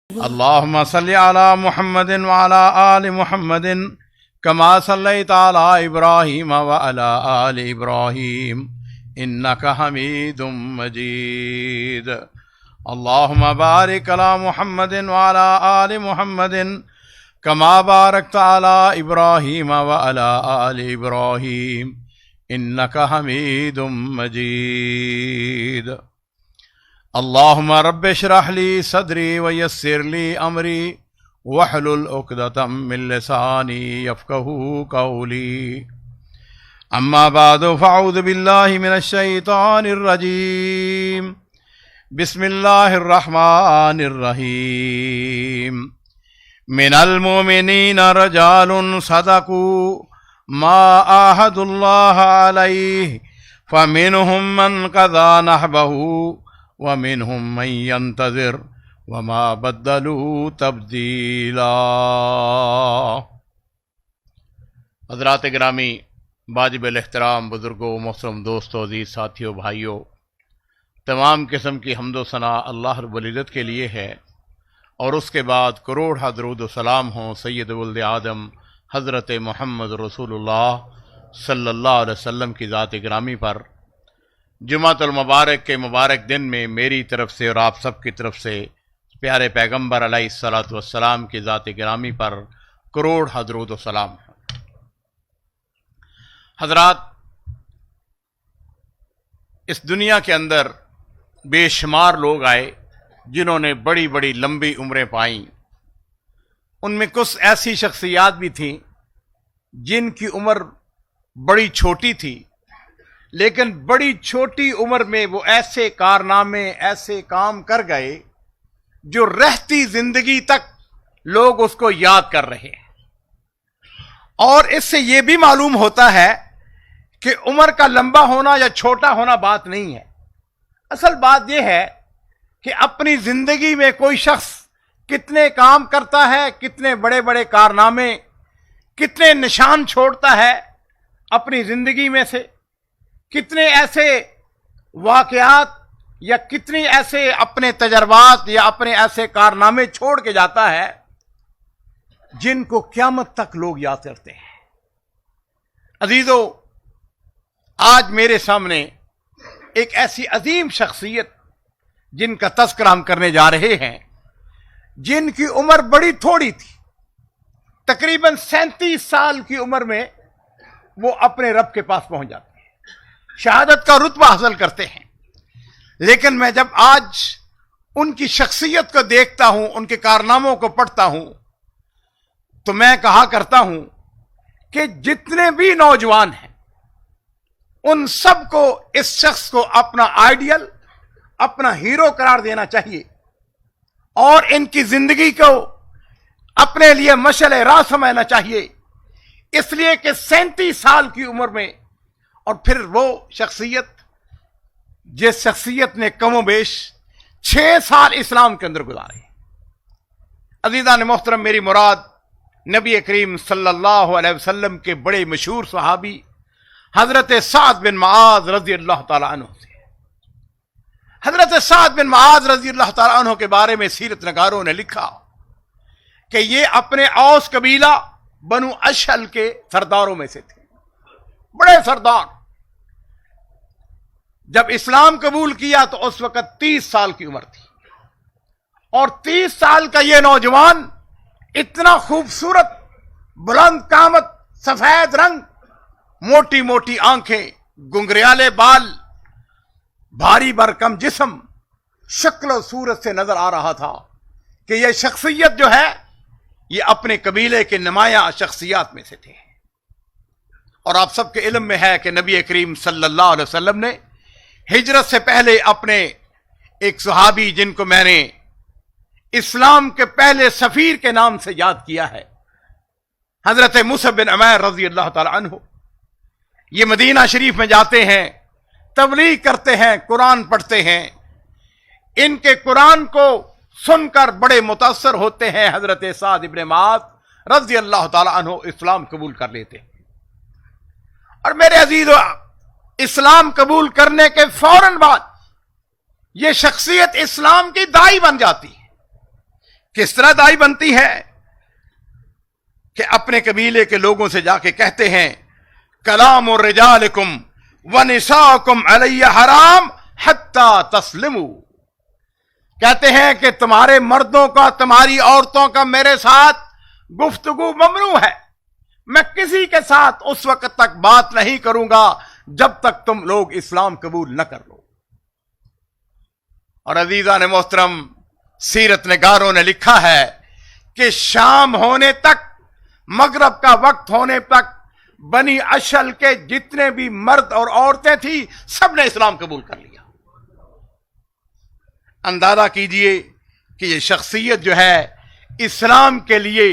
اللهم صل على محمد وعلى آل محمد كما صليت على إبراهيم وعلى آل إبراهيم إنك حميد مجيد. اللهم بارك على محمد وعلى آل محمد كما باركت على إبراهيم وعلى آل إبراهيم إنك حميد مجيد. اللهم رب اشرح لي صدري ويسر لي أمري واحلل عقدة من لساني يفقهوا قولي. أما بعد فأعوذ بالله من الشيطان الرجيم. بسم الله الرحمن الرحيم. من المؤمنين رجال صدقوا ما عاهدوا الله عليه فمنهم من قضى نحبه ومنهم من ينتظر وما بدلوا تبدیلا. حضرات گرامی، واجب الاحترام بزرگوں، محترم دوستوں، عزیز ساتھیوں، بھائیوں، تمام قسم کی حمد و ثنا اللہ رب العزت کے لیے ہے، اور اس کے بعد کروڑ درود و سلام ہوں سید ولد آدم حضرت محمد رسول اللہ صلی اللہ علیہ وسلم کی ذات گرامی پر. جمعۃ المبارک کے مبارک دن میں میری طرف سے اور آپ سب کی طرف سے پیارے پیغمبر علیہ الصلاۃ والسلام کی ذات گرامی پر کروڑ درود و سلام. حضرات، اس دنیا کے اندر بے شمار لوگ آئے جنہوں نے بڑی بڑی لمبی عمریں پائیں. ان میں کچھ ایسی شخصیات بھی تھیں جن کی عمر بڑی چھوٹی تھی، لیکن بڑی چھوٹی عمر میں وہ ایسے کارنامے، ایسے کام کر گئے جو رہتی زندگی تک لوگ اس کو یاد کر رہے ہیں. اور اس سے یہ بھی معلوم ہوتا ہے کہ عمر کا لمبا ہونا یا چھوٹا ہونا بات نہیں ہے. اصل بات یہ ہے کہ اپنی زندگی میں کوئی شخص کتنے کام کرتا ہے، کتنے بڑے بڑے کارنامے، کتنے نشان چھوڑتا ہے اپنی زندگی میں سے، کتنے ایسے واقعات یا کتنی ایسے اپنے تجربات یا اپنے ایسے کارنامے چھوڑ کے جاتا ہے جن کو قیامت تک لوگ یاد کرتے ہیں. عزیزو، آج میرے سامنے ایک ایسی عظیم شخصیت جن کا تذکرہ ہم کرنے جا رہے ہیں، جن کی عمر بڑی تھوڑی تھی. تقریباً 37 سال کی عمر میں وہ اپنے رب کے پاس پہنچ جاتے ہیں، شہادت کا رتبہ حاصل کرتے ہیں. لیکن میں جب آج ان کی شخصیت کو دیکھتا ہوں، ان کے کارناموں کو پڑھتا ہوں، تو میں کہا کرتا ہوں کہ جتنے بھی نوجوان ہیں ان سب کو اس شخص کو اپنا آئیڈیل، اپنا ہیرو قرار دینا چاہیے، اور ان کی زندگی کو اپنے لیے مشعل راہ سمجھنا چاہیے. اس لیے کہ 37 سال کی عمر میں، اور پھر وہ شخصیت جس شخصیت نے کم و بیش 6 سال اسلام کے اندر گزارے. عزیزان محترم، میری مراد نبی کریم صلی اللہ علیہ وسلم کے بڑے مشہور صحابی حضرت سعد بن معاذ رضی اللہ تعالیٰ عنہ سے. حضرت سعد بن معاذ رضی اللہ تعالیٰ عنہ کے بارے میں سیرت نگاروں نے لکھا کہ یہ اپنے اوس قبیلہ بنو اشہل کے سرداروں میں سے تھے، بڑے سردار. جب اسلام قبول کیا تو اس وقت 30 سال کی عمر تھی، اور 30 سال کا یہ نوجوان اتنا خوبصورت، بلند قامت، سفید رنگ، موٹی موٹی آنکھیں، گنگریالے بال، بھاری بھرکم جسم، شکل و صورت سے نظر آ رہا تھا کہ یہ شخصیت جو ہے یہ اپنے قبیلے کے نمایاں شخصیات میں سے تھے. اور آپ سب کے علم میں ہے کہ نبی کریم صلی اللہ علیہ وسلم نے ہجرت سے پہلے اپنے ایک صحابی جن کو میں نے اسلام کے پہلے سفیر کے نام سے یاد کیا ہے، حضرت مصعب بن عمیر رضی اللہ تعالی عنہ، یہ مدینہ شریف میں جاتے ہیں، تبلیغ کرتے ہیں، قرآن پڑھتے ہیں. ان کے قرآن کو سن کر بڑے متاثر ہوتے ہیں. حضرت سعد بن معاذ رضی اللہ تعالی عنہ اسلام قبول کر لیتے ہیں. اور میرے عزیزو، اسلام قبول کرنے کے فوراً بعد یہ شخصیت اسلام کی داعی بن جاتی ہے. किस तरह दाई बनती है कि अपने कबीले के लोगों से जाके कहते हैं कलाम रिजालिकुम व निसाकुम अलैया हराम हत्ता तस्लिमू, कहते हैं कि तुम्हारे मर्दों का तुम्हारी औरतों का मेरे साथ गुफ्तगू ममनू है, मैं किसी के साथ उस वक्त तक बात नहीं करूंगा जब तक तुम लोग इस्लाम कबूल न कर लो। और अजीजा ने मोहतरम, सीरत निगारों ने लिखा है कि शाम होने तक, मगरब का वक्त होने तक बनी अशल के जितने भी मर्द और औरतें थी सबने इस्लाम कबूल कर लिया। अंदाजा कीजिए कि ये शख्सियत जो है इस्लाम के लिए,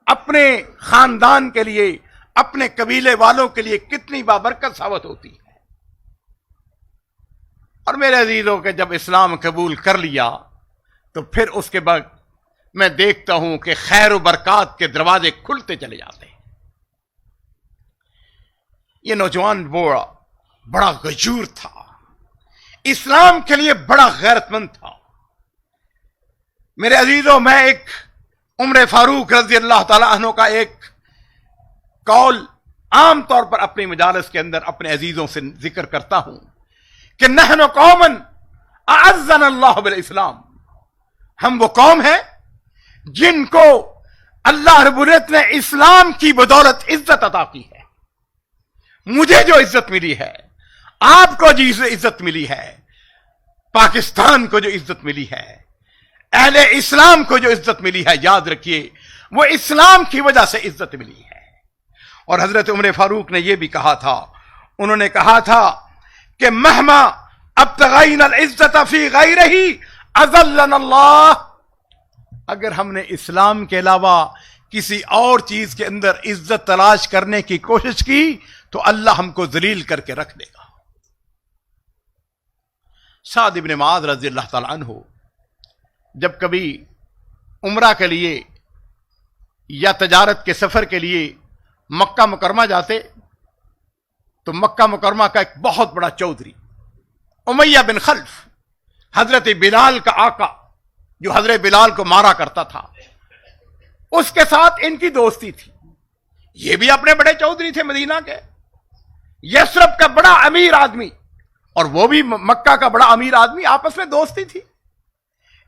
अपने खानदान के लिए, अपने कबीले वालों के लिए कितनी बाबरकत साबित होती है। और मेरे अजीजों के जब इस्लाम कबूल कर लिया तो फिर उसके बाद मैं देखता हूं कि खैर व बरकत के दरवाजे खुलते चले जाते हैं। ये नौजवान बड़ा गजूर था, इस्लाम के लिए बड़ा गैरतमंद था। मेरे अजीजों, मैं एक उमर फारूक रज़ी अल्लाह ताला अन्हु का एक कौल आम तौर पर अपनी मजालिस के अंदर अपने अजीजों से जिक्र करता हूं कि नहनु कौमन अअज़्ज़ना अल्लाह बिल इस्लाम, हम वो कौम है जिनको अल्लाह रब्बुल इज्जत ने इस्लाम की बदौलत इज्जत अता की है। मुझे जो इज्जत मिली है, आपको जो इज्जत मिली है, पाकिस्तान को जो इज्जत मिली है, अहले इस्लाम को जो इज्जत मिली है, याद रखिए वो इस्लाम की वजह से इज्जत मिली है। और हजरत उमर फारूक ने यह भी कहा था, उन्होंने कहा था कि महमा अब्तगैना इज्जत फी गैरिही अज़ल्लना अल्लाह, अगर हमने इस्लाम के अलावा किसी और चीज के अंदर इज्जत तलाश करने की कोशिश की तो अल्लाह हमको जलील करके रख देगा। साद इब्न मुआज़ रज़ी अल्लाह ताला अन्हु जब कभी उम्रा के लिए या तजारत के सफर के लिए मक्का मुकरमा जाते तो मक्का मुकरमा का एक बहुत बड़ा चौधरी उमैया बिन खल्फ, हजरत बिलाल का आका जो हजरत बिलाल को मारा करता था, उसके साथ इनकी दोस्ती थी। ये भी अपने बड़े चौधरी थे मदीना के, यस्रब का बड़ा अमीर आदमी और वो भी मक्का का बड़ा अमीर आदमी, आपस में दोस्ती थी।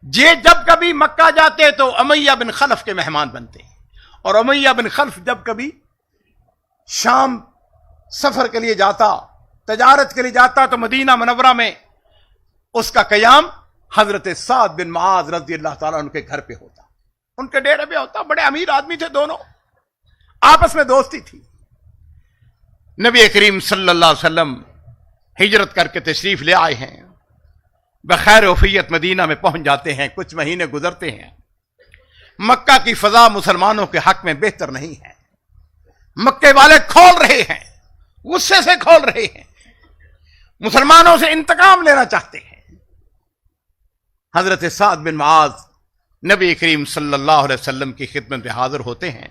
ये जब कभी मक्का जाते तो उमैया बिन खल्फ के मेहमान बनते, और उमैया बिन खल्फ जब कभी शाम सफर के लिए जाता, तजारत के लिए जाता, तो मदीना मुनव्वरा में उसका कयाम हजरत साद बिन मुआज़ रज़ी अल्लाह ताला उनके घर पे होता, उनके डेरे पे होता। बड़े अमीर आदमी थे दोनों, आपस में दोस्ती थी। नबी करीम सल्लल्लाहु अलैहि वसल्लम हिजरत करके तशरीफ ले आए हैं, बखैर वफियत मदीना में पहुंच जाते हैं। कुछ महीने गुजरते हैं, मक्का की फजा मुसलमानों के हक में बेहतर नहीं है। मक्के वाले खोल रहे हैं, गुस्से से खोल रहे हैं, मुसलमानों से इंतकाम लेना चाहते हैं। हजरत साद बिन मुआज़ नबी करीम सल्लल्लाहु अलैहि वसल्लम की खिदमत में हाजिर होते हैं,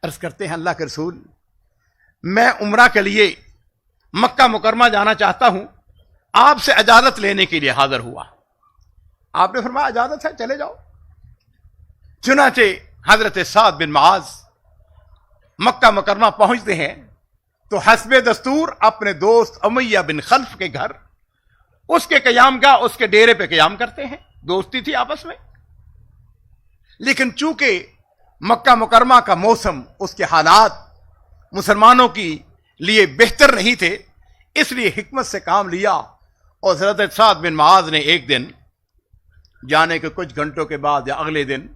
अर्ज करते हैं अल्लाह के रसूल, मैं उम्रा के लिए मक्का मुकरमा जाना चाहता हूं, आपसे इजाजत लेने के लिए हाजिर हुआ। आपने फरमाया इजाजत है, चले जाओ। चुनाचे हजरत साद बिन मुआज़ मक्का मुकरमा पहुंचते हैं तो हस्बे दस्तूर अपने दोस्त उमैया बिन खल्फ के घर, उसके कयामगाह, उसके डेरे पे कयाम करते हैं। दोस्ती थी आपस में, लेकिन चूंकि मक्का मुकरमा का मौसम, उसके हालात मुसलमानों की लिए बेहतर नहीं थे, इसलिए हिकमत से काम लिया। और हज़रत साद बिन मुआज़ ने एक दिन जाने के कुछ घंटों के बाद या अगले दिन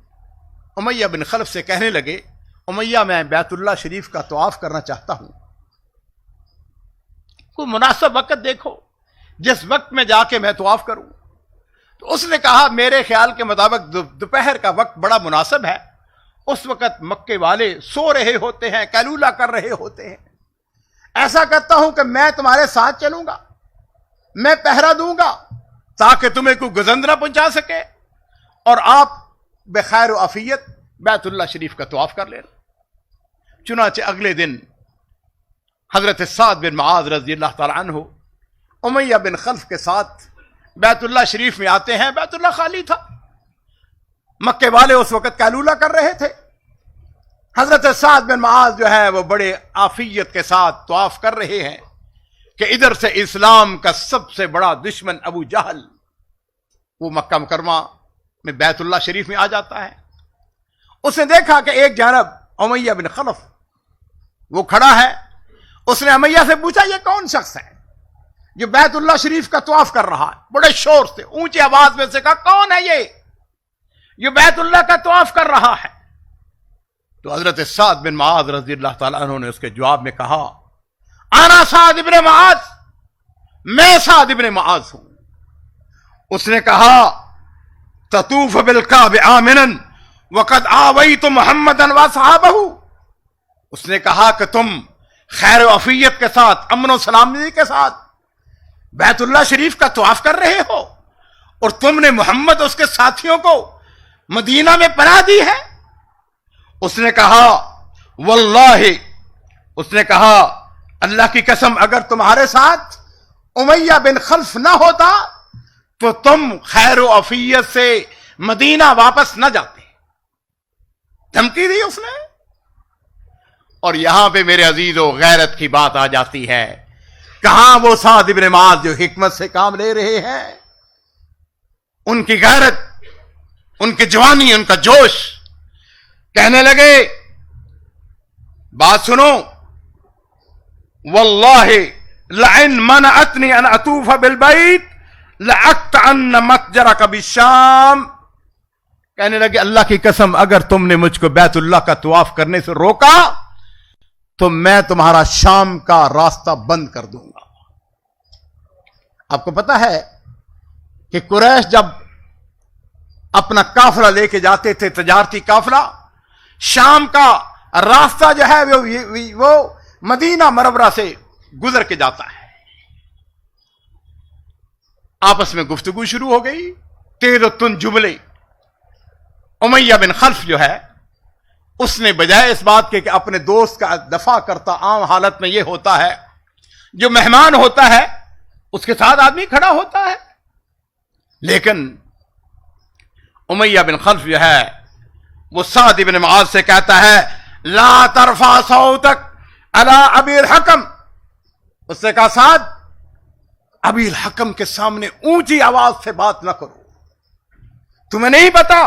उमैया बिन खल्फ से कहने लगे, उमैया मैं बैतुल्लाह शरीफ का तवाफ करना चाहता हूं, कोई मुनासिब वक्त देखो जिस वक्त में जाके मैं तवाफ करूं। तो उसने कहा मेरे ख्याल के मुताबिक दोपहर का वक्त बड़ा मुनासिब है, उस वक्त मक्के वाले सो रहे होते हैं, कैलूला कर रहे होते हैं। ऐसा करता हूं कि मैं तुम्हारे साथ चलूंगा, मैं पहरा दूंगा ताकि तुम्हें कोई गजंद ना पहुंचा सके और आप बेखैर व आफियत बैतुल्लाह शरीफ का तवाफ कर लेना। चुनाचे अगले दिन हजरत साद बिन मुआज़ रज़ी अल्लाह ताला अन्हु उमैया बिन खल्फ के साथ बैतुल्लाह शरीफ में आते हैं। बैतुल्लाह खाली था, مکے والے اس وقت قیلولہ کر رہے تھے. حضرت سعد بن معاذ جو ہے وہ بڑے عافیت کے ساتھ طواف کر رہے ہیں کہ ادھر سے اسلام کا سب سے بڑا دشمن ابو جہل وہ مکہ مکرمہ میں بیت اللہ شریف میں آ جاتا ہے. اس نے دیکھا کہ ایک جانب امیہ بن خلف وہ کھڑا ہے. اس نے امیہ سے پوچھا یہ کون شخص ہے جو بیت اللہ شریف کا طواف کر رہا ہے؟ بڑے شور سے اونچی آواز میں سے کہا کون ہے یہ بیت اللہ کا طواف کر رہا ہے؟ تو حضرت سعد بن معاذ رضی اللہ تعالیٰ عنہ نے اس کے جواب میں کہا انا سعد ابن معاذ، میں سعد ابن معاذ ہوں. اس نے کہا تطوف بالکعبہ آمنا وقد آویت محمدا واصحابہ. اس نے کہا کہ تم خیر و عافیت کے ساتھ، امن و سلامتی کے ساتھ بیت اللہ شریف کا طواف کر رہے ہو اور تم نے محمد اس کے ساتھیوں کو مدینہ میں پناہ دی ہے. اس نے کہا واللہ، اس نے کہا اللہ کی قسم اگر تمہارے ساتھ امیہ بن خلف نہ ہوتا تو تم خیر و عافیت سے مدینہ واپس نہ جاتے. دھمکی دی اس نے. اور یہاں پہ میرے عزیزو غیرت کی بات آ جاتی ہے. کہاں وہ سعد ابن معاذ جو حکمت سے کام لے رہے ہیں، ان کی غیرت، ان کی جوانی، ان کا جوش. کہنے لگے بات سنو، واللہ لئن منعتنی ان اطوف بالبیت لأقطعن متجرک بالشام. کہنے لگے اللہ کی قسم اگر تم نے مجھ کو بیت اللہ کا طواف کرنے سے روکا تو میں تمہارا شام کا راستہ بند کر دوں گا. آپ کو پتا ہے کہ قریش جب اپنا قافلہ لے کے جاتے تھے، تجارتی قافلہ، شام کا راستہ جو ہے وہ مدینہ منورہ سے گزر کے جاتا ہے. آپس میں گفتگو شروع ہو گئی، تیز و تند جملے. امیہ بن خلف جو ہے اس نے بجائے اس بات کے کہ اپنے دوست کا دفاع کرتا، عام حالت میں یہ ہوتا ہے جو مہمان ہوتا ہے اس کے ساتھ آدمی کھڑا ہوتا ہے، لیکن امیہ بن خلف جو ہے وہ سعد بن معاذ سے کہتا ہے لا ترفع صوتک علی ابی الحکم. اس نے کہا سعد ابی الحکم کے سامنے اونچی آواز سے بات نہ کرو. تمہیں نہیں پتا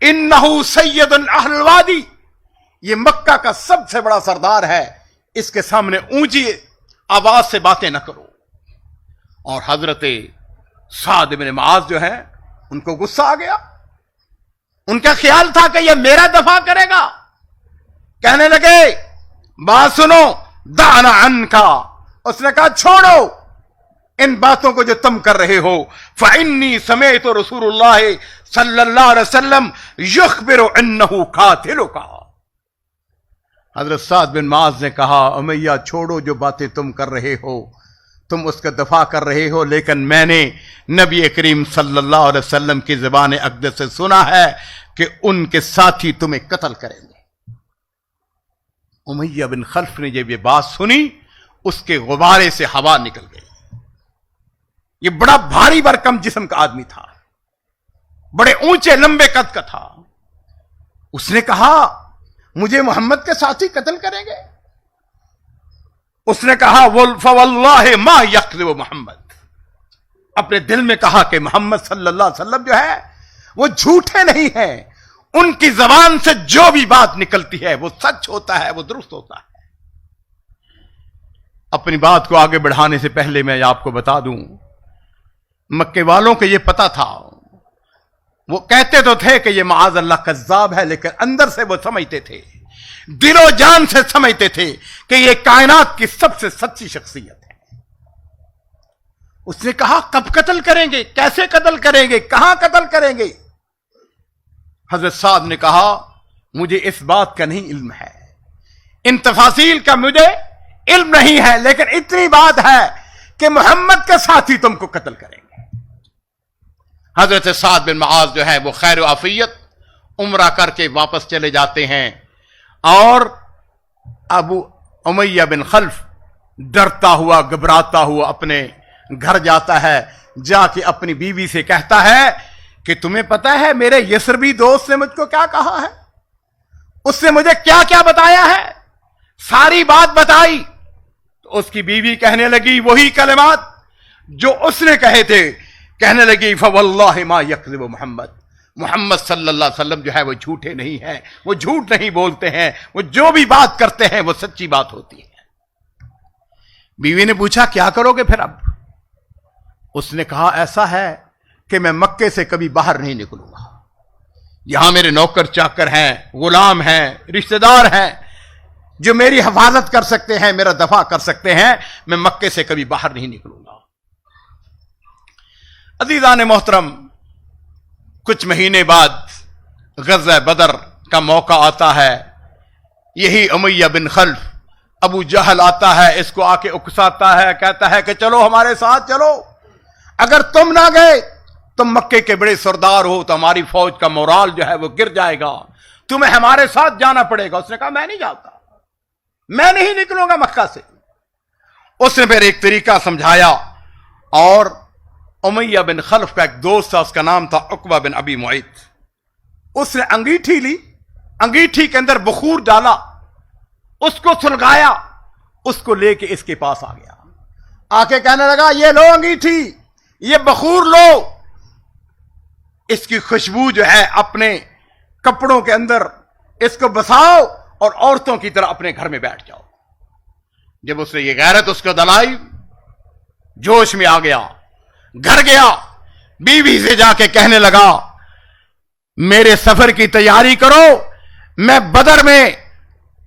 انہو سید اہل الوادی، یہ مکہ کا سب سے بڑا سردار ہے، اس کے سامنے اونچی آواز سے باتیں نہ کرو. اور حضرت سعد بن معاذ جو ہے ان کو غصہ آ گیا. ان کا خیال تھا کہ یہ میرا دفاع کرے گا. کہنے لگے بات سنو دعنا عنکا. اس نے کہا چھوڑو ان باتوں کو جو تم کر رہے ہو. فإنی سمعت رسول اللہ صلی اللہ علیہ وسلم یخبر انہ قاتلک. حضرت سعد بن معاذ نے کہا امیہ چھوڑو جو باتیں تم کر رہے ہو، تم اس کا دفاع کر رہے ہو، لیکن میں نے نبی کریم صلی اللہ علیہ وسلم کی زبان اقدس سے سنا ہے کہ ان کے ساتھی تمہیں قتل کریں گے. امیہ بن خلف نے جب یہ بات سنی اس کے غبارے سے ہوا نکل گئی. یہ بڑا بھاری بھرکم جسم کا آدمی تھا، بڑے اونچے لمبے قد کا تھا. اس نے کہا مجھے محمد کے ساتھی قتل کریں گے؟ اس نے کہا فواللہ ما یکذب محمد. اپنے دل میں کہا کہ محمد صلی اللہ علیہ وسلم جو ہے وہ جھوٹے نہیں ہیں، ان کی زبان سے جو بھی بات نکلتی ہے وہ سچ ہوتا ہے، وہ درست ہوتا ہے. اپنی بات کو آگے بڑھانے سے پہلے میں آپ کو بتا دوں مکے والوں کو یہ پتا تھا، وہ کہتے تو تھے کہ یہ معاذ اللہ کذاب ہے، لیکن اندر سے وہ سمجھتے تھے، دل و جان سے سمجھتے تھے کہ یہ کائنات کی سب سے سچی شخصیت ہے. اس نے کہا کب قتل کریں گے، کیسے قتل کریں گے، کہاں قتل کریں گے؟ حضرت سعد نے کہا مجھے اس بات کا نہیں علم ہے، ان تفاصیل کا مجھے علم نہیں ہے، لیکن اتنی بات ہے کہ محمد کے ساتھی تم کو قتل کریں گے. حضرت سعد بن معاذ جو ہے وہ خیر و عافیت عمرہ کر کے واپس چلے جاتے ہیں، اور ابو امیہ بن خلف ڈرتا ہوا گھبراتا ہوا اپنے گھر جاتا ہے. جا کے اپنی بیوی سے کہتا ہے کہ تمہیں پتا ہے میرے یسربی دوست نے مجھ کو کیا کہا ہے, اس نے مجھے کیا کیا بتایا ہے, ساری بات بتائی. تو اس کی بیوی کہنے لگی وہی کلمات جو اس نے کہے تھے, کہنے لگی فواللہ ما یکذب محمد, محمد صلی اللہ علیہ وسلم جو ہے وہ جھوٹے نہیں ہیں, وہ جھوٹ نہیں بولتے ہیں, وہ جو بھی بات کرتے ہیں وہ سچی بات ہوتی ہے. بیوی نے پوچھا کیا کرو گے پھر اب؟ اس نے کہا ایسا ہے کہ میں مکے سے کبھی باہر نہیں نکلوں گا, یہاں میرے نوکر چاکر ہیں, غلام ہیں, رشتہ دار ہیں جو میری حفاظت کر سکتے ہیں, میرا دفاع کر سکتے ہیں, میں مکے سے کبھی باہر نہیں نکلوں گا. عزیزان محترم, کچھ مہینے بعد غزوہ بدر کا موقع آتا ہے. یہی امیہ بن خلف ابو جہل آتا ہے, اس کو آ کے اکساتا ہے, کہتا ہے کہ چلو ہمارے ساتھ چلو, اگر تم نہ گئے تم مکے کے بڑے سردار ہو تو ہماری فوج کا مورال جو ہے وہ گر جائے گا, تمہیں ہمارے ساتھ جانا پڑے گا. اس نے کہا میں نہیں جاتا, میں نہیں نکلوں گا مکہ سے. اس نے پھر ایک طریقہ سمجھایا, اور امیہ بن خلف کا ایک دوست تھا, اس کا نام تھا عقبہ بن ابی معیط. اس نے انگیٹھی لی, انگیٹھی کے اندر بخور ڈالا, اس کو سلگایا, اس کو لے کے اس کے پاس آ گیا, آ کے کہنے لگا یہ لو انگیٹھی, یہ بخور لو, اس کی خوشبو جو ہے اپنے کپڑوں کے اندر اس کو بساؤ اور عورتوں کی طرح اپنے گھر میں بیٹھ جاؤ. جب اس نے یہ غیرت اس کو دلائی, جوش میں آ گیا, گھر گیا, بیوی سے جا کے کہنے لگا میرے سفر کی تیاری کرو, میں بدر میں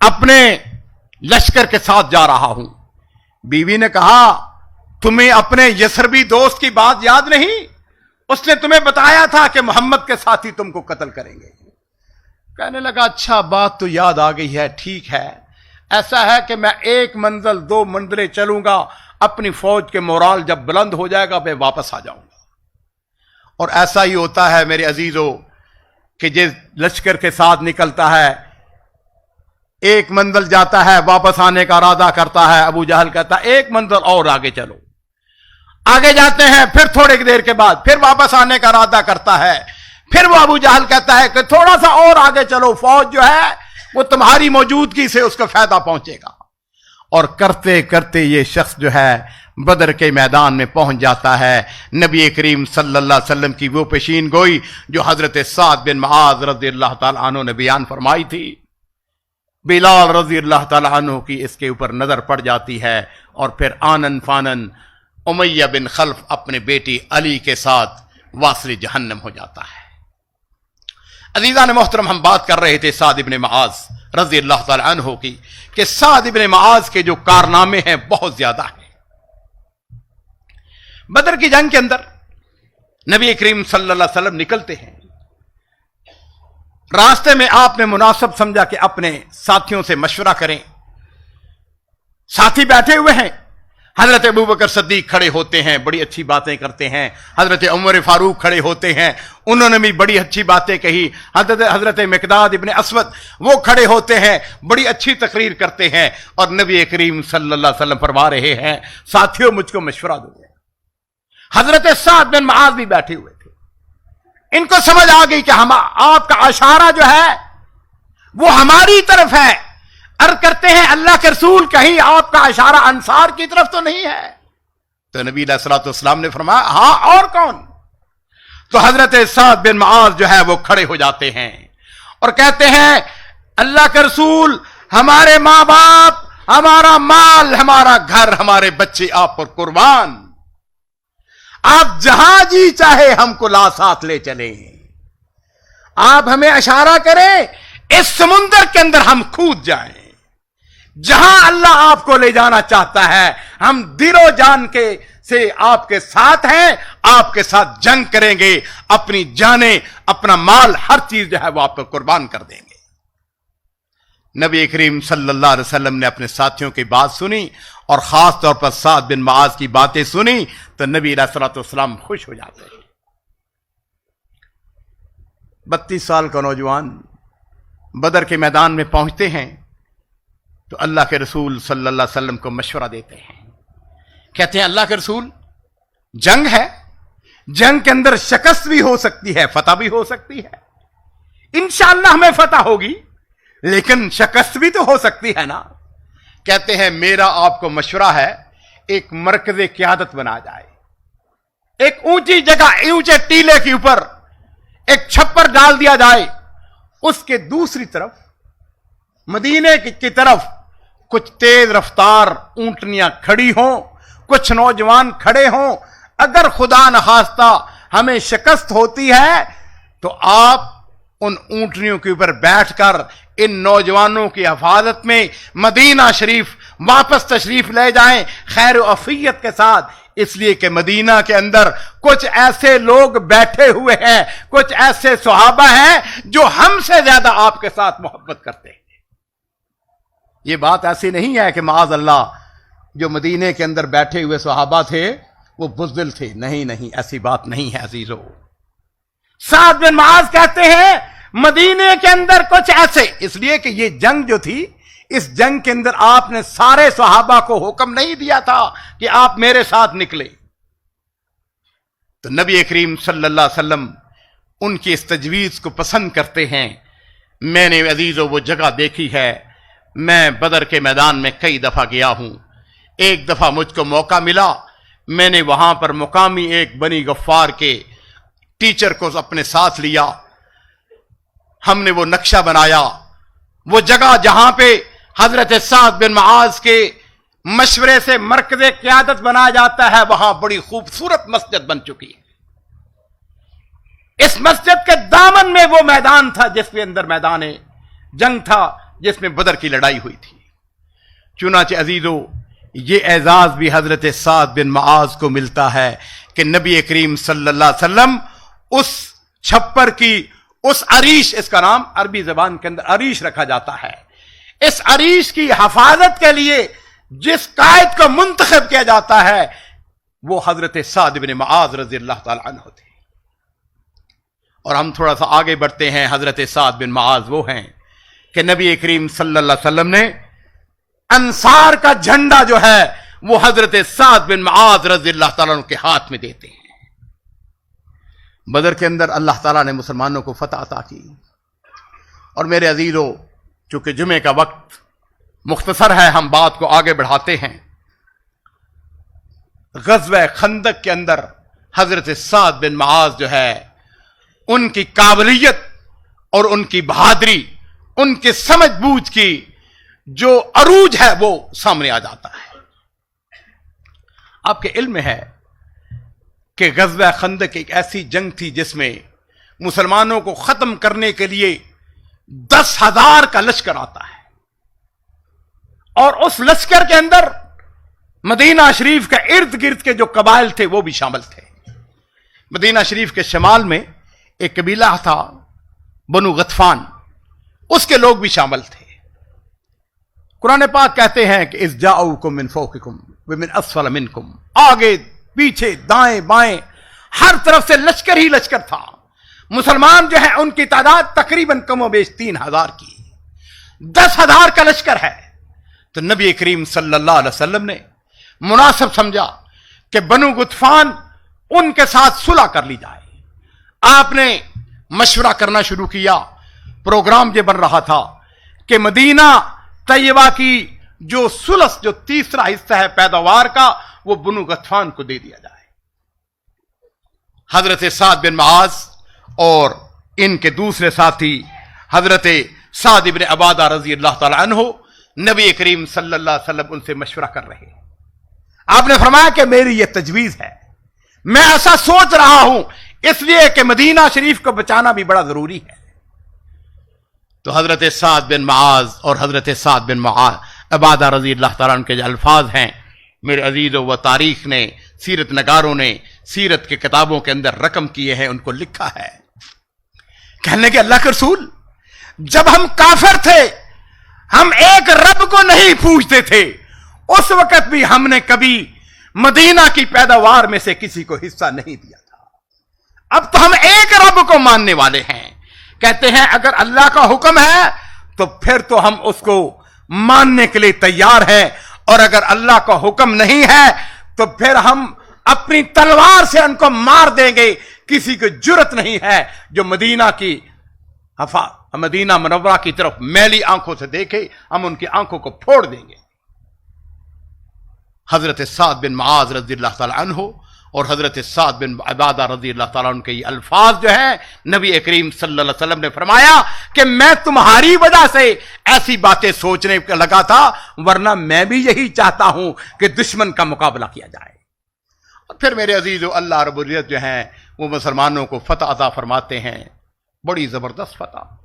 اپنے لشکر کے ساتھ جا رہا ہوں. بیوی نے کہا تمہیں اپنے یسربی دوست کی بات یاد نہیں, اس نے تمہیں بتایا تھا کہ محمد کے ساتھی تم کو قتل کریں گے. کہنے لگا اچھا بات تو یاد آ گئی ہے, ٹھیک ہے, ایسا ہے کہ میں 1 منزل 2 منزلیں چلوں گا, اپنی فوج کے مورال جب بلند ہو جائے گا میں واپس آ جاؤں گا. اور ایسا ہی ہوتا ہے میرے عزیزوں کہ جس لشکر کے ساتھ نکلتا ہے 1 منزل جاتا ہے, واپس آنے کا ارادہ کرتا ہے, ابو جہل کہتا ہے 1 منزل اور آگے چلو, آگے جاتے ہیں, پھر تھوڑے دیر کے بعد پھر واپس آنے کا ارادہ کرتا ہے, پھر وہ ابو جہل کہتا ہے کہ تھوڑا سا اور آگے چلو, فوج جو ہے وہ تمہاری موجودگی سے اس کو فائدہ پہنچے گا. اور کرتے کرتے یہ شخص جو ہے بدر کے میدان میں پہنچ جاتا ہے. نبی کریم صلی اللہ علیہ وسلم کی وہ پیشین گوئی جو حضرت سعد بن معاذ رضی اللہ تعالی عنہ نے بیان فرمائی تھی, بلال رضی اللہ تعالی عنہ کی اس کے اوپر نظر پڑ جاتی ہے, اور پھر آنن فانن امیہ بن خلف اپنے بیٹی علی کے ساتھ واصل جہنم ہو جاتا ہے. عزیزان محترم, ہم بات کر رہے تھے سعد بن معاذ رضی اللہ تعالی عنہ کی, کہ سعد بن معاذ کے جو کارنامے ہیں بہت زیادہ ہیں. بدر کی جنگ کے اندر نبی کریم صلی اللہ علیہ وسلم نکلتے ہیں, راستے میں آپ نے مناسب سمجھا کہ اپنے ساتھیوں سے مشورہ کریں. ساتھی بیٹھے ہوئے ہیں, حضرت ابوبکر صدیق کھڑے ہوتے ہیں, بڑی اچھی باتیں کرتے ہیں. حضرت عمر فاروق کھڑے ہوتے ہیں, انہوں نے بھی بڑی اچھی باتیں کہی. حضرت مقداد ابن اسود وہ کھڑے ہوتے ہیں, بڑی اچھی تقریر کرتے ہیں. اور نبی کریم صلی اللہ علیہ وسلم فرما رہے ہیں ساتھیوں مجھ کو مشورہ دو. حضرت سعد بن معاذ بھی بیٹھے ہوئے تھے, ان کو سمجھ آ گئی کہ آپ کا اشارہ جو ہے وہ ہماری طرف ہے. عرض کرتے ہیں اللہ کے رسول کہیں آپ کا اشارہ انصار کی طرف تو نہیں ہے؟ تو نبی علیہ الصلوۃ والسلام نے فرمایا ہاں اور کون. تو حضرت سعد بن معاذ جو ہے وہ کھڑے ہو جاتے ہیں اور کہتے ہیں اللہ کے رسول ہمارے ماں باپ, ہمارا مال, ہمارا گھر, ہمارے بچے آپ پر قربان, آپ جہاں جی چاہے ہم کو لا ساتھ لے چلیں, آپ ہمیں اشارہ کریں اس سمندر کے اندر ہم کود جائیں, جہاں اللہ آپ کو لے جانا چاہتا ہے ہم دل و جان کے سے آپ کے ساتھ ہیں, آپ کے ساتھ جنگ کریں گے, اپنی جانیں, اپنا مال, ہر چیز جو ہے وہ آپ کو قربان کر دیں گے. نبی کریم صلی اللہ علیہ وسلم نے اپنے ساتھیوں کی بات سنی اور خاص طور پر سعد بن معاذ کی باتیں سنی تو نبی علیہ الصلوۃ والسلام خوش ہو جاتے ہیں. 32 سال کا نوجوان بدر کے میدان میں پہنچتے ہیں تو اللہ کے رسول صلی اللہ علیہ وسلم کو مشورہ دیتے ہیں. کہتے ہیں اللہ کے رسول جنگ ہے, जंग के अंदर शिकस्त भी हो सकती है, फतह भी हो सकती है। इंशाअल्लाह हमें फतह होगी, लेकिन शिकस्त भी तो हो सकती है ना। कहते हैं मेरा आपको मशवरा है, एक मरकज़े क़यादत बना जाए, एक ऊंची जगह, ऊंचे टीले के ऊपर एक छप्पर डाल दिया जाए, उसके दूसरी तरफ मदीने की तरफ कुछ तेज रफ्तार ऊंटनियां खड़ी हों, कुछ नौजवान खड़े हों। अगर खुदा न खास्ता हमें शिकस्त होती है तो आप उन ऊंटनियों के ऊपर बैठकर इन नौजवानों की हिफाजत में मदीना शरीफ वापस तशरीफ ले जाएं, खैर अफियत के साथ। इसलिए कि मदीना के अंदर कुछ ऐसे लोग बैठे हुए हैं, कुछ ऐसे सहाबा हैं जो हमसे ज्यादा आपके साथ मोहब्बत करते हैं। ये बात ऐसी नहीं है कि माज़ अल्लाह जो मदीने के अंदर बैठे हुए सहाबा थे वो बुज़दिल थे, नहीं नहीं, ऐसी बात नहीं है अजीजों। साद बिन मुआज़ कहते हैं मदीने के अंदर कुछ ऐसे, इसलिए कि ये जंग जो थी, इस जंग के अंदर आपने सारे सहाबा को हुक्म नहीं दिया था कि आप मेरे साथ निकले। तो नबी करीम सल्लल्लाहु अलैहि वसल्लम उनकी इस तजवीज को पसंद करते हैं। मैंने अजीजों वो जगह देखी है, मैं बदर के मैदान में कई दफा गया हूं। एक दफा मुझको मौका मिला, मैंने वहां पर मुकामी एक बनी गफ्फार के टीचर को अपने साथ लिया। हमने वो नक्शा बनाया, वो जगह जहां पे हजरत साद बिन मुआज़ के मशवरे से मरकज़े क़यादत बनाया जाता है, वहां बड़ी खूबसूरत मस्जिद बन चुकी है। इस मस्जिद के दामन में वो मैदान था जिसके अंदर मैदान जंग था, जिसमें बदर की लड़ाई हुई थी। चुनाचे अजीजों, ये एजाज भी हजरत साद बिन मुआज़ को मिलता है कि नबी करीम सल्लल्लाहु अलैहि वसल्लम उस छप्पर की, उस अरीश, इसका नाम अरबी जबान के अंदर अरीश रखा जाता है, इस अरीश की हिफाजत के लिए जिस कायद को मुंतखब किया जाता है वो हजरत साद बिन मुआज़ रज़ी अल्लाह तआला अन्हु थे। और हम थोड़ा सा आगे बढ़ते हैं, हजरत साद बिन मुआज़ वो हैं कि नबी करीम सल्लल्लाहु अलैहि वसल्लम ने अंसार का झंडा जो है वो हजरत साद बिन मुआज़ रज़ी अल्लाह तआला अन्हु के हाथ में देते हैं। बदर के अंदर अल्लाह ताला ने मुसलमानों को फतह अता की। और मेरे अजीजों, चूंकि जुमे का वक्त मुख्तसर है, हम बात को आगे बढ़ाते हैं। ग़ज़वा खंदक के अंदर हजरत साद बिन मुआज़ जो है, उनकी काबिलियत और उनकी बहादुरी, उनके समझ बूझ की जो अरूज है वो सामने आ जाता है। आपके इल्म में है कि ग़ज़वा खंदक एक ऐसी जंग थी जिसमें मुसलमानों को खत्म करने के लिए 10,000 का लश्कर आता है, और उस लश्कर के अंदर मदीना शरीफ के इर्द गिर्द के जो कबाइल थे वो भी शामिल थे। मदीना शरीफ के शिमाल में एक कबीला था बनु गतफान, उसके लोग भी शामिल थे। कुरान पाक कहते हैं कि इज़ जाऊकुम मिन फौकिकुम व मिन अस्फल मिनकुम, आगे पीछे दाएं बाएं हर तरफ से लश्कर ही लश्कर था। मुसलमान जो है उनकी तादाद तकरीबन कमोबेश 3,000 की, 10,000 का लश्कर है। तो नबी करीम सल्लल्लाहु अलैहि वसल्लम ने मुनासिब समझा कि बनु गुतफान उनके साथ सुलह कर ली जाए। आपने मशवरा करना शुरू किया। प्रोग्राम ये बन रहा था कि मदीना तैयबा की जो सुलस, जो तीसरा हिस्सा है पैदावार का, वो बनु गतफान को दे दिया जाए। हजरत साद बिन मुआज़ और इनके दूसरे साथी हजरत साद इब्न अबादा रज़ी अल्लाह तआला अन्हु, नबी करीम सल्लल्लाहु अलैहि वसल्लम उनसे मशवरा कर रहे हैं। आपने फरमाया कि मेरी यह तजवीज है, मैं ऐसा सोच रहा हूं, इसलिए कि मदीना शरीफ को बचाना भी बड़ा जरूरी है। तो हजरत साद बिन मुआज़ और हजरत साद बिन अबादा रज़ी अल्लाह तआला अन्हु के जो अल्फाज हैं, मेरे अजीजों, व तारीख ने, सीरत नगारों ने सीरत के किताबों के अंदर रकम किए हैं, उनको लिखा है। कहने के अल्लाह के रसूल, जब हम काफिर थे, हम एक रब को नहीं पूजते थे, उस वक्त भी हमने कभी मदीना की पैदावार में से किसी को हिस्सा नहीं दिया था। अब तो हम एक रब को मानने वाले हैं। कहते हैं अगर अल्लाह का हुक्म है तो फिर तो हम उसको मानने के लिए तैयार हैं, और अगर अल्लाह का हुक्म नहीं है तो फिर हम अपनी तलवार से उनको मार देंगे। किसी को जुर्रत नहीं है जो मदीना मुनव्वरा की तरफ मैली आंखों से देखे, हम उनकी आंखों को फोड़ देंगे। हजरत साद बिन मुआज रज़ियल्लाहु ताला अन्हु और हजरत साद बिन उबादा रज़ियल्लाहु ताला अन्हु के ये अल्फाज जो हैं, नबी करीम सल्लल्लाहु अलैहि वसल्लम ने फरमाया कि मैं तुम्हारी वजह से ऐसी बातें सोचने लगा था, वरना मैं भी यही चाहता हूं कि दुश्मन का मुकाबला किया जाए। और फिर मेरे अजीजों, अल्लाह रब्बुल इज्जत जो हैं वो मुसलमानों को फतह अता फरमाते हैं, बड़ी जबरदस्त फतह।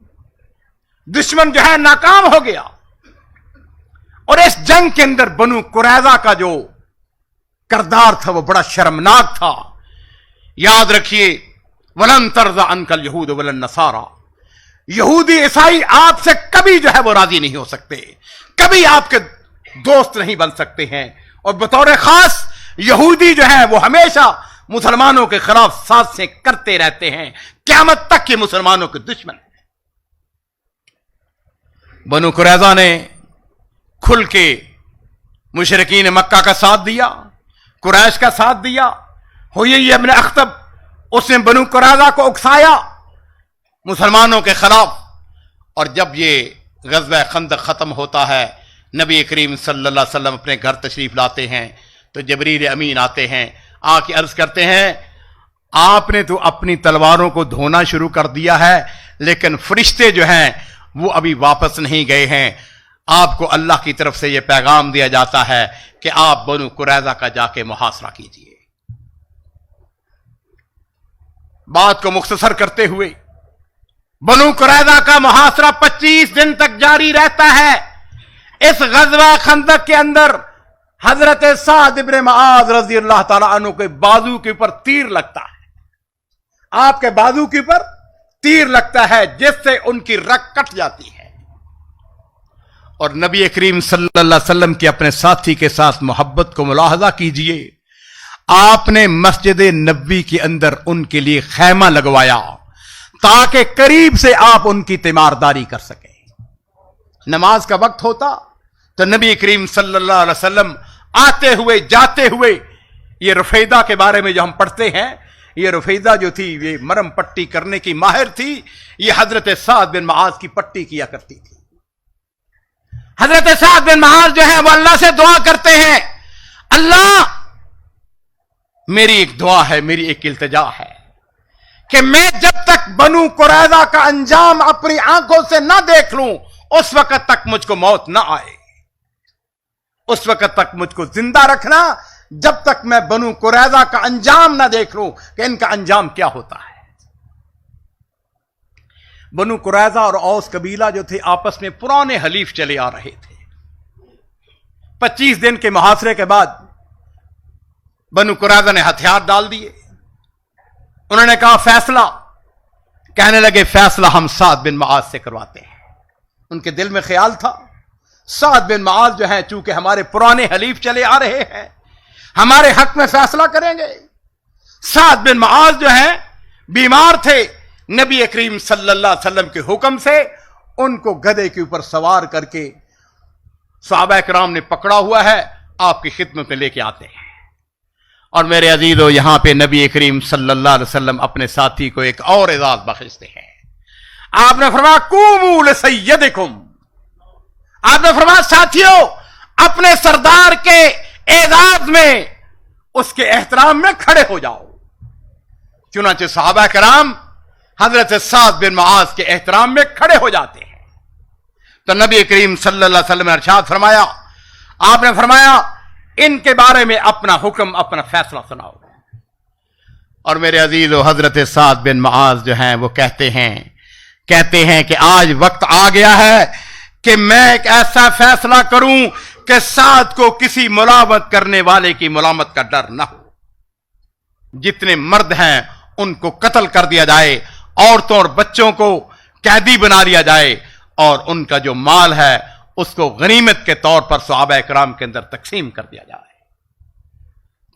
दुश्मन जो है नाकाम हो गया। और इस जंग के अंदर बनु कुरैज़ा का जो किरदार था वो बड़ा शर्मनाक था। याद रखिए, वलन तरज़ा अनकल यहूद वलन नसारा, यहूदी ईसाई आपसे कभी जो है वो राजी नहीं हो सकते, कभी आपके दोस्त नहीं बन सकते हैं। और बतौर खास यहूदी जो है वो हमेशा मुसलमानों के खिलाफ साजिशें करते रहते हैं, क़यामत तक के मुसलमानों के दुश्मन हैं। बनु कुरैज़ा ने खुल के मुशरिकीन मक्का का साथ दिया, कुरैश का साथ दिया। हुयई इब्न अख्तब, उसने बनु कुरैज़ा को उकसाया मुसलमानों के खिलाफ। और जब ये ग़ज़वा खंदक खत्म होता है, नबी करीम सल्लल्लाहु अलैहि वसल्लम अपने घर तशरीफ लाते हैं, तो जबरील अमीन आते हैं, आके अर्ज करते हैं, आपने तो अपनी तलवारों को धोना शुरू कर दिया है, लेकिन फरिश्ते जो हैं वो अभी वापस नहीं गए हैं। आपको अल्लाह की तरफ से यह पैगाम दिया जाता है कि आप बनु कुरैज़ा का जाके मुहासरा कीजिए। बात को मुख्तसर करते हुए, बनु कुरैज़ा का मुहासरा 25 दिन तक जारी रहता है। इस ग़ज़वा खंदक के अंदर हजरत साद इब्न मुआज़ रज़ियल्लाहु ताला अन्हु के बाजू के ऊपर तीर लगता है, आपके बाजू के ऊपर तीर लगता है, जिससे उनकी रग कट जाती है। और नबी करीम सल्लल्लाहु अलैहि वसल्लम के अपने साथी के साथ मोहब्बत को मुलाहजा कीजिए। आपने मस्जिद नबवी के अंदर उनके लिए खैमा लगवाया ताकि करीब से आप उनकी तीमारदारी कर सकें। नमाज का वक्त होता तो नबी करीम सल्लल्लाहु अलैहि वसल्लम आते हुए जाते हुए, ये रुफैदा के बारे में जो हम पढ़ते हैं, ये रुफैदा जो थी ये मरम पट्टी करने की माहिर थी। ये हजरत साद बिन मुआज की पट्टी किया करती थी। हजरत साद बिन मुआज जो है वो अल्लाह से दुआ करते हैं, अल्लाह मेरी एक दुआ है, मेरी एक इल्तिजा है कि मैं जब तक बनु कुरैज़ा का अंजाम अपनी आंखों से ना देख लूं, उस वक्त तक मुझको मौत ना आए। उस वक्त तक मुझको जिंदा रखना, जब तक मैं बनु कुरैज़ा का अंजाम ना देख लूं कि इनका अंजाम क्या होता है। बनु कुरैज़ा और औस कबीला जो थे आपस में पुराने हलीफ चले आ रहे थे। 25 दिन के मुहासरे के बाद बनु कुरैज़ा ने हथियार डाल दिए। उन्होंने कहा फैसला, कहने लगे फैसला हम साद बिन मुआज से करवाते हैं। उनके दिल में ख्याल था साद बिन मुआज जो है चूंकि हमारे पुराने हलीफ चले आ रहे हैं, हमारे हक में फैसला करेंगे। साद बिन मुआज जो है बीमार थे, नबी करीम सल्लल्लाहु अलैहि वसल्लम के हुक्म से उनको गधे के ऊपर सवार करके सहाबा किराम ने पकड़ा हुआ है, आपकी खिदमत में लेके आते हैं। और मेरे अजीजों, यहां पे नबी करीम सल्लल्लाहु अलैहि वसल्लम अपने साथी को एक और एजाज बख्शते हैं। आपने फरमाया कुमू लिसय्यदिकुम, आपने फरमाया साथियों अपने सरदार के एजाज में, उसके एहतराम में खड़े हो जाओ। चुनांचे सहाबा किराम हजरत साद बिन मुआज के एहतराम में खड़े हो जाते हैं। तो नबी करीम सल्लल्लाहु अलैहि वसल्लम ने इरशाद फरमाया, आपने फरमाया इनके बारे में अपना हुक्म, अपना फैसला सुनाओ। और मेरे अजीजों, हजरत साद बिन मुआज जो हैं वो कहते हैं कि आज वक्त आ गया है कि मैं एक ऐसा फैसला करूं कि साद को किसी मुलामत करने वाले की मुलामत का डर ना हो। जितने मर्द हैं उनको कत्ल कर दिया जाए, औरतों और बच्चों को कैदी बना लिया जाए, और उनका जो माल है उसको गनीमत के तौर पर सहाबा किराम के अंदर तकसीम कर दिया जाए।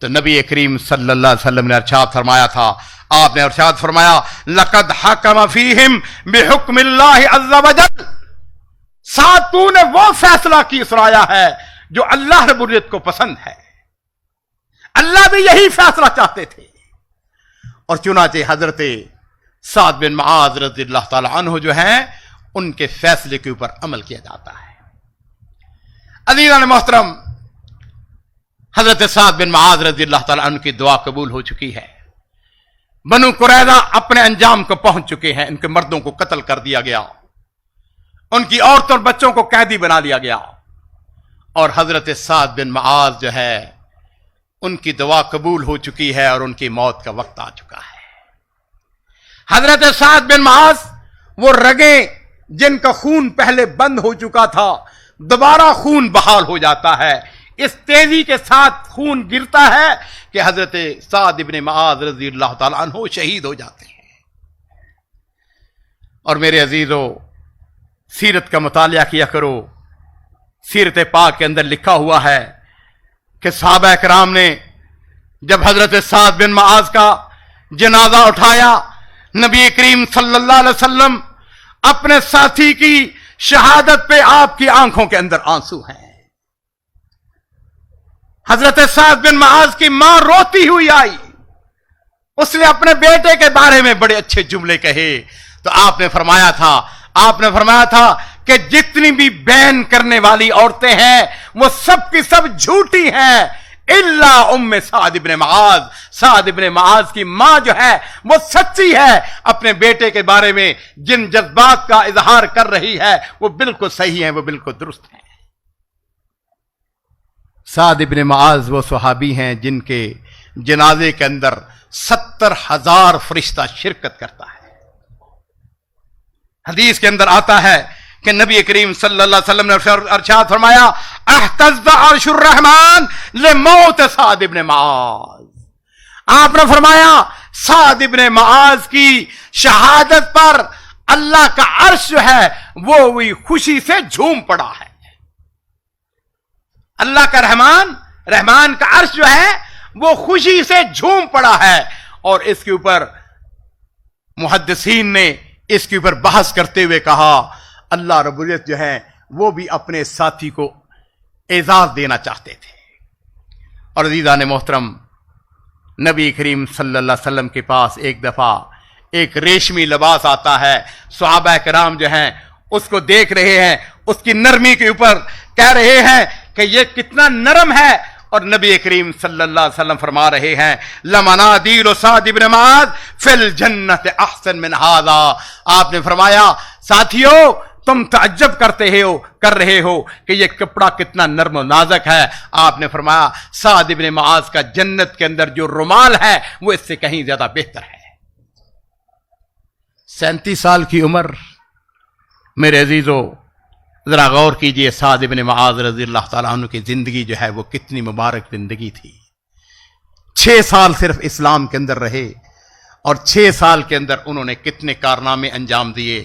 तो नबी करीम सल्लल्लाहु अलैहि वसल्लम ने इरशाद फरमाया था, आपने इरशाद फरमाया लक़द हकम फीहिम बिहुक्मिल्लाहि अज़्ज़ा वजल, साथ तूने वो फैसला की सुनाया है जो अल्लाह रब्बुल इज्जत को पसंद है। अल्लाह भी यही फैसला चाहते थे। और चुनाचे हजरत साद बिन मुआज रज़ियल्लाहु ताला अन्हु जो हैं उनके फैसले के ऊपर अमल किया जाता है। अज़ीज़ान मोहतरम, हजरत साद बिन मुआज रज़ियल्लाहु ताला अन्हु की दुआ कबूल हो चुकी है। बनु कुरैज़ा अपने अंजाम को पहुंच चुके हैं। इनके मर्दों को कत्ल कर दिया गया, उनकी औरतों और बच्चों को कैदी बना लिया गया, और हजरत साद बिन मुआज जो है उनकी दुआ कबूल हो चुकी है और उनकी मौत का वक्त आ चुका है। हजरत साद बिन मुआज वो रगें जिनका खून पहले बंद हो चुका था, दोबारा खून बहाल हो जाता है। इस तेजी के साथ खून गिरता है कि हजरत साद इब्न मुआज रज़ियल्लाहु ताला अन्हु शहीद हो जाते हैं। और मेरे अजीजों, सीरत का मुतालिया किया करो। सीरत पाक के अंदर लिखा हुआ है कि सहाबा किराम ने जब हजरत साद बिन मुआज का जनाजा उठाया, नबी करीम सल्लल्लाहु अलैहि वसल्लम अपने साथी की शहादत पे आपकी आंखों के अंदर आंसू हैं। हजरत साद बिन मुआज की मां रोती हुई आई, उसने अपने बेटे के बारे में बड़े अच्छे जुमले कहे। तो आपने फरमाया था कि जितनी भी बैन करने वाली औरतें हैं वो सब की सब झूठी हैं, इल्ला उम्मे साद इब्न मुआज। साद इब्न मुआज की मां जो है वो सच्ची है। अपने बेटे के बारे में जिन जज्बात का इजहार कर रही है वो बिल्कुल सही है, वो बिल्कुल दुरुस्त है। साद इब्न मुआज वो सहाबी हैं जिनके जनाजे के अंदर 70,000 फरिश्ता शिरकत करता है। हदीस के अंदर आता है कि नबी करीम सल्लल्लाहु अलैहि वसल्लम ने इरशाद फरमाया, अहतज़्ज़ा अर्शुर रहमान लिमौत साद इब्न मुआज। आपने फरमाया साद इब्न मुआज की शहादत पर अल्लाह का अर्श जो है वो भी खुशी से झूम पड़ा है। अल्लाह का रहमान का अर्श जो है वो खुशी से झूम पड़ा है। और इसके ऊपर मुहद्दिसीन ने इसके ऊपर बहस करते हुए कहा, अल्लाह रब्बुल इज्जत जो है वो भी अपने साथी को एजाज देना चाहते थे। और अज़ीज़ान मोहतरम, नबी करीम सल्लल्लाहु अलैहि वसल्लम के पास एक दफा एक रेशमी लिबास आता है। सहाबा किराम जो हैं उसको देख रहे हैं, उसकी नरमी के ऊपर कह रहे हैं कि ये कितना नरम है। और नबी करीम सल्लल्लाहु अलैहि वसल्लम फरमा रहे हैं, लमनादील साद इब्न मुआज फिल जन्नत अहसन मिन हादा। आपने फरमाया, साथियों तुम तअज्जुब कर रहे हो कि ये कपड़ा कितना नरम और नाजुक है। आपने फरमाया साद इब्न मुआज का जन्नत के अंदर जो रुमाल है वो इससे कहीं ज्यादा बेहतर है। 37 साल की उम्र। मेरे अजीजों, जरा गौर कीजिए, साद इब्न मुआज रज़ियल्लाहु ताला अन्हु की जिंदगी जो है वो कितनी मुबारक जिंदगी थी। 6 साल सिर्फ इस्लाम के अंदर रहे और 6 साल के अंदर उन्होंने कितने कारनामे अंजाम दिए।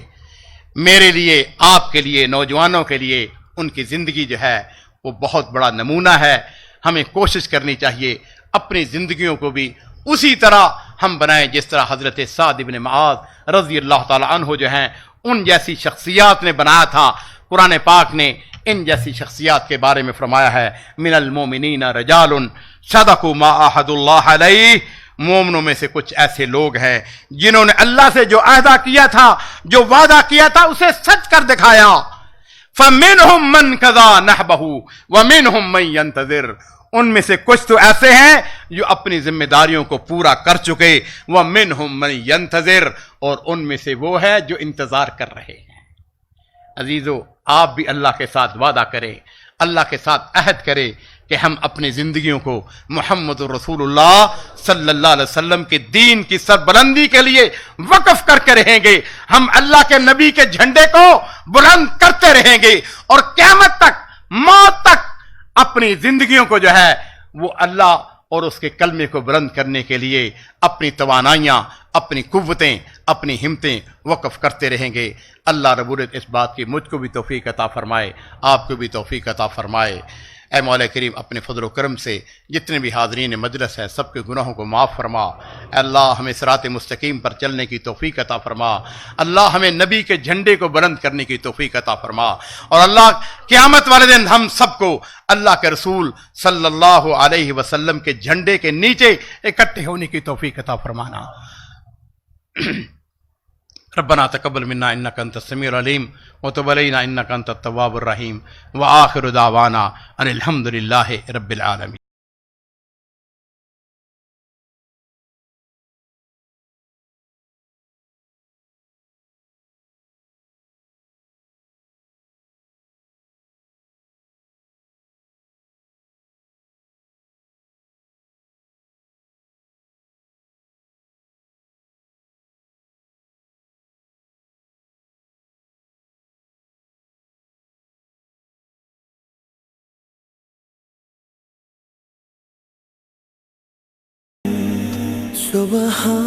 मेरे लिए, आपके लिए, नौजवानों के लिए उनकी जिंदगी जो है वो बहुत बड़ा नमूना है। हमें कोशिश करनी चाहिए अपनी जिंदगियों को भी उसी तरह हम बनाएं जिस तरह हजरत साद इब्न मुआज रज़ियल्लाहु ताला अन्हु जो हैं उन जैसी शख्सियात ने बनाया था। कुरान पाक ने इन जैसी शख्सियात के बारे में फरमाया है, मिनल मोमिनीना रजालुन सदकू मा अहदुल्लाह अलैहि। मोमिनों में से कुछ ऐसे लोग हैं जिन्होंने अल्लाह से जो अहदा किया था, जो वादा किया था, उसे सच कर दिखाया। फमिनहुम मन कज़ा नहबहु व मिनहुम मन यंतज़िर। उनमें से कुछ तो ऐसे हैं जो अपनी जिम्मेदारियों को पूरा कर चुके, व मिनहुम मन यंतज़िर, और उनमें से वो है जो इंतजार कर रहे हैं। अजीजों, आप भी अल्लाह के साथ वादा करें, अल्लाह के साथ अहद करें कि हम अपनी जिंदगियों को मुहम्मद रसूलुल्लाह सल्लल्लाहु अलैहि वसल्लम के दीन की सरबुलंदी के लिए वक्फ करके रहेंगे। हम अल्लाह के नबी के झंडे को बुलंद करते रहेंगे और क़यामत तक, मौत तक अपनी जिंदगियों को जो है वो अल्लाह और उसके कलमे को बुलंद करने के लिए अपनी तवानाइयां, अपनी कुव्वतें, अपनी हिम्मतें वक्फ करते रहेंगे। अल्लाह रब्बुल इज्जत इस बात की मुझको भी तौफीक अता फरमाए, आपको भी तौफीक अता फरमाए। اے مولا کریم اپنے فضل و کرم سے جتنے بھی حاضرین مجلس ہیں سب کے گناہوں کو معاف فرما، اے اللہ ہمیں صراط مستقیم پر چلنے کی توفیق عطا فرما، اللہ ہمیں نبی کے جھنڈے کو بلند کرنے کی توفیق عطا فرما، اور اللہ قیامت والے دن ہم سب کو اللہ کے رسول صلی اللہ علیہ وسلم کے جھنڈے کے نیچے اکٹھے ہونے کی توفیق عطا فرمانا۔ ربنا تقبل منا انك انت السميع العليم وتب علينا انك انت التواب الرحيم واخر دعوانا ان الحمد لله رب العالمين۔ سبحان